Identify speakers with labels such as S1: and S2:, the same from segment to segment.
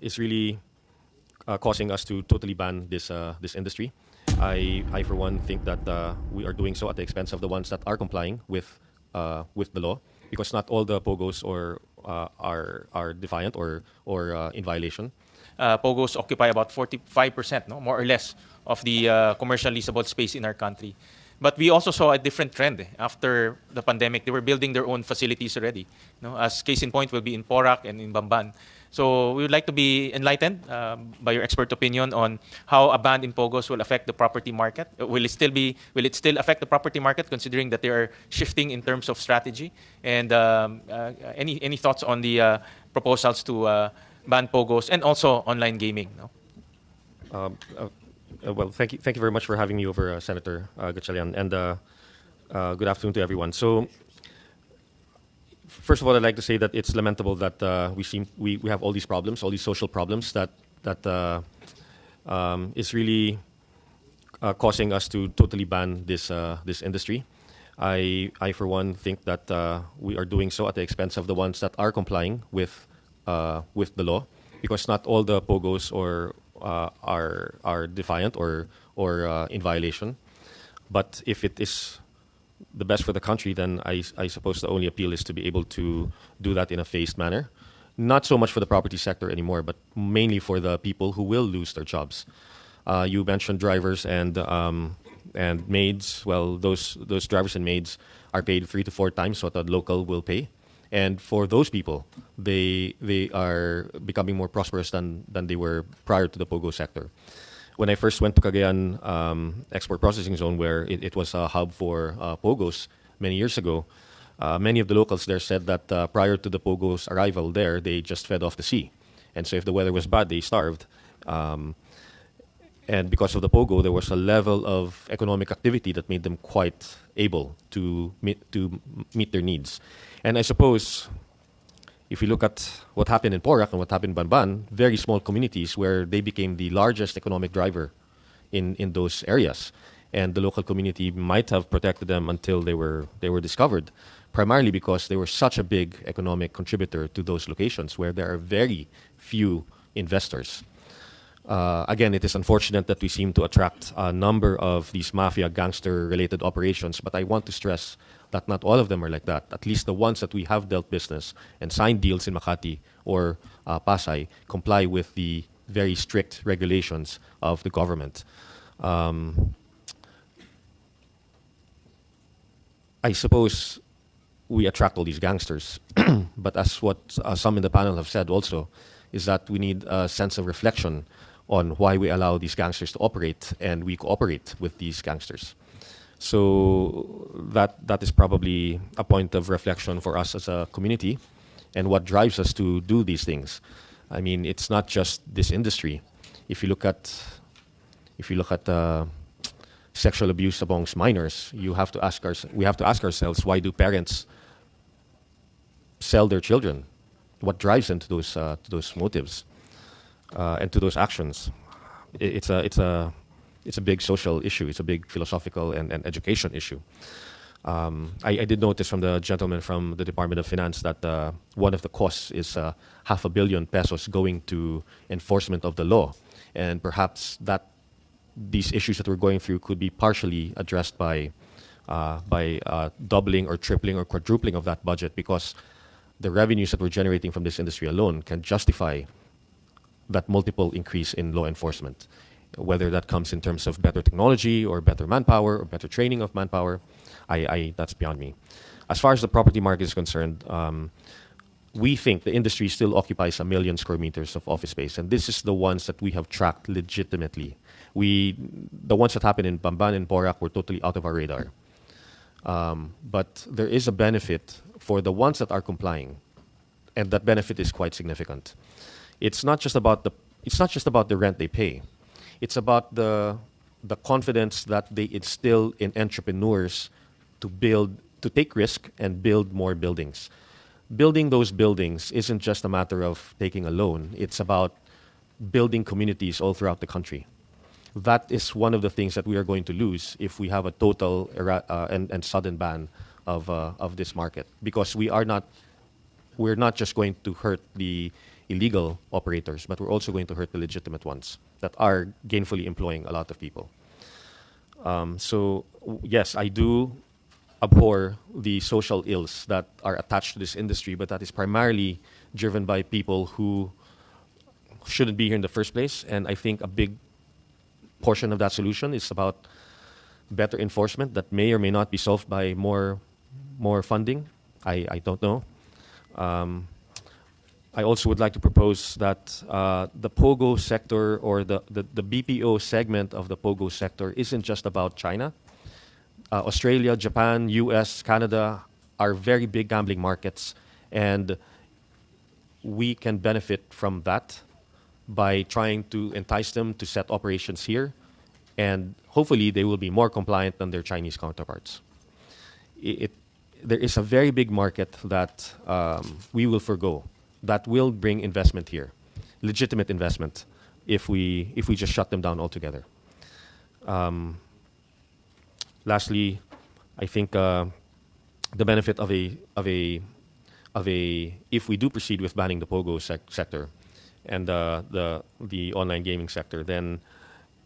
S1: is really causing us to totally ban this industry. I for one think that we are doing so at the expense of the ones that are complying with the law, because not all the pogos are defiant or in violation.
S2: Pogos occupy about 45%, no, more or less, of the commercial leasable space in our country. But we also saw a different trend after the pandemic. They were building their own facilities already. No? As case in point will be in Porac and in Bamban. So we would like to be enlightened by your expert opinion on how a ban in Pogos will affect the property market. Will it still affect the property market, considering that they are shifting in terms of strategy? And any thoughts on the proposals to ban Pogos and also online gaming? No?
S1: Well, thank you very much for having me over, Senator Gatchalian, and good afternoon to everyone. So, first of all, I'd like to say that it's lamentable that we have all these problems, all these social problems that is really causing us to totally ban this industry. I for one think that we are doing so at the expense of the ones that are complying with the law, because not all the pogos are defiant or in violation. But if it is the best for the country, then I suppose the only appeal is to be able to do that in a phased manner. Not so much for the property sector anymore, but mainly for the people who will lose their jobs. You mentioned drivers and maids. Well, those drivers and maids are paid 3 to 4 times what a local will pay. And for those people, they are becoming more prosperous than they were prior to the Pogo sector. When I first went to Cagayan Export Processing Zone, where it was a hub for Pogos many years ago, many of the locals there said that prior to the Pogos' arrival there, they just fed off the sea. And so if the weather was bad, they starved. And because of the Pogo, there was a level of economic activity that made them quite able to meet their needs. And I suppose if you look at what happened in Porac and what happened in Banban, very small communities where they became the largest economic driver in those areas. And the local community might have protected them until they were discovered, primarily because they were such a big economic contributor to those locations where there are very few investors. Again, it is unfortunate that we seem to attract a number of these mafia gangster-related operations, but I want to stress that not all of them are like that. At least the ones that we have dealt business and signed deals in Makati or Pasay comply with the very strict regulations of the government. I suppose we attract all these gangsters, but as what some in the panel have said also, is that we need a sense of reflection on why we allow these gangsters to operate, and we cooperate with these gangsters. So that is probably a point of reflection for us as a community, and what drives us to do these things. I mean, it's not just this industry. If you look at sexual abuse amongst minors, we have to ask ourselves, why do parents sell their children? What drives them to those motives and to those actions? It's a big social issue. It's a big philosophical and education issue. I did notice from the gentleman from the Department of Finance that one of the costs is 500 million pesos going to enforcement of the law, and perhaps that these issues that we're going through could be partially addressed by doubling or tripling or quadrupling of that budget, because the revenues that we're generating from this industry alone can justify that multiple increase in law enforcement, whether that comes in terms of better technology or better manpower or better training of manpower. That's beyond me. As far as the property market is concerned, we think the industry still occupies 1 million square meters of office space, and this is the ones that we have tracked legitimately. The ones that happened in Bamban and Porac were totally out of our radar. But there is a benefit for the ones that are complying, and that benefit is quite significant. It's not just about the rent they pay. It's about the confidence that they instill in entrepreneurs to take risk and build more buildings. Building those buildings isn't just a matter of taking a loan. It's about building communities all throughout the country. That is one of the things that we are going to lose if we have a total and sudden ban of this market, because we're not just going to hurt the illegal operators, but we're also going to hurt the legitimate ones that are gainfully employing a lot of people. Yes, I do abhor the social ills that are attached to this industry, but that is primarily driven by people who shouldn't be here in the first place. And I think a big portion of that solution is about better enforcement that may or may not be solved by more funding. I don't know. I also would like to propose that the Pogo sector or the BPO segment of the Pogo sector isn't just about China. Australia, Japan, US, Canada are very big gambling markets, and we can benefit from that by trying to entice them to set operations here, and hopefully they will be more compliant than their Chinese counterparts. There is a very big market that we will forgo that will bring investment here, legitimate investment, if we just shut them down altogether. Lastly, I think the benefit of a if we do proceed with banning the Pogo sector and the online gaming sector, then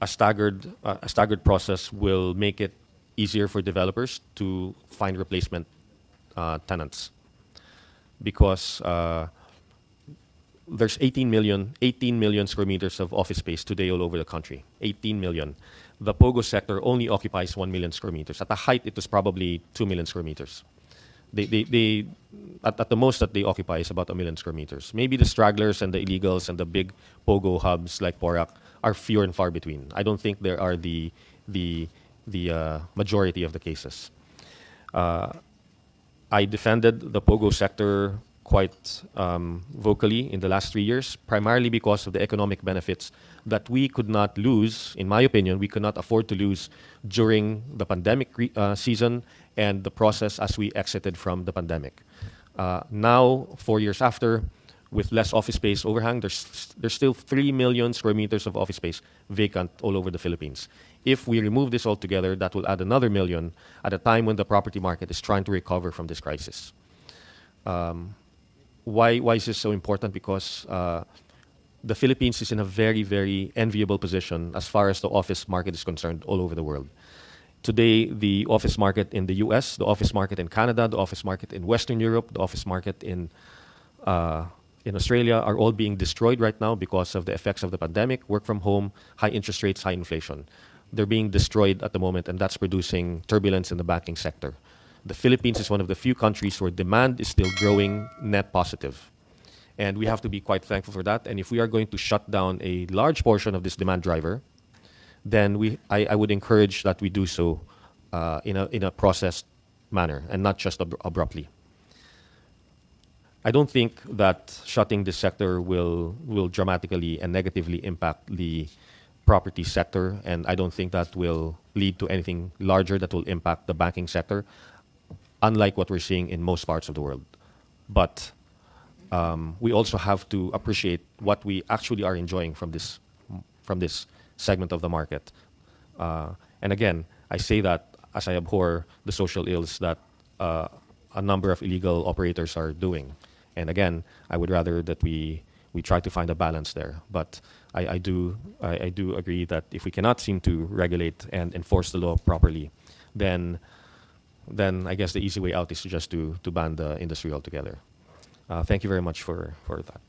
S1: a staggered process will make it easier for developers to find replacement tenants, because there's 18 million square meters of office space today all over the country. 18 million. The Pogo sector only occupies 1 million square meters. At the height, it was probably 2 million square meters. They at the most that they occupy is about 1 million square meters. Maybe the stragglers and the illegals and the big Pogo hubs like Porac are fewer and far between. I don't think there are the majority of the cases. I defended the Pogo sector quite vocally in the last 3 years, primarily because of the economic benefits that we could not lose. In my opinion, we could not afford to lose during the pandemic season and the process as we exited from the pandemic. Now, 4 years after, with less office space overhang, there's still 3 million square meters of office space vacant all over the Philippines. If we remove this altogether, that will add another million at a time when the property market is trying to recover from this crisis. Why is this so important? Because the Philippines is in a very, very enviable position as far as the office market is concerned all over the world. Today, the office market in the US, the office market in Canada, the office market in Western Europe, the office market in Australia are all being destroyed right now because of the effects of the pandemic, work from home, high interest rates, high inflation. They're being destroyed at the moment, and that's producing turbulence in the banking sector. The Philippines is one of the few countries where demand is still growing net positive. And we have to be quite thankful for that. And if we are going to shut down a large portion of this demand driver, then I would encourage that we do so in a processed manner and not just abruptly. I don't think that shutting this sector will dramatically and negatively impact the property sector, and I don't think that will lead to anything larger that will impact the banking sector, unlike what we're seeing in most parts of the world. But we also have to appreciate what we actually are enjoying from this segment of the market. And again, I say that as I abhor the social ills that a number of illegal operators are doing. And again, I would rather that we try to find a balance there. But I do agree that if we cannot seem to regulate and enforce the law properly, then I guess the easy way out is just to ban the industry altogether. Thank you very much for that.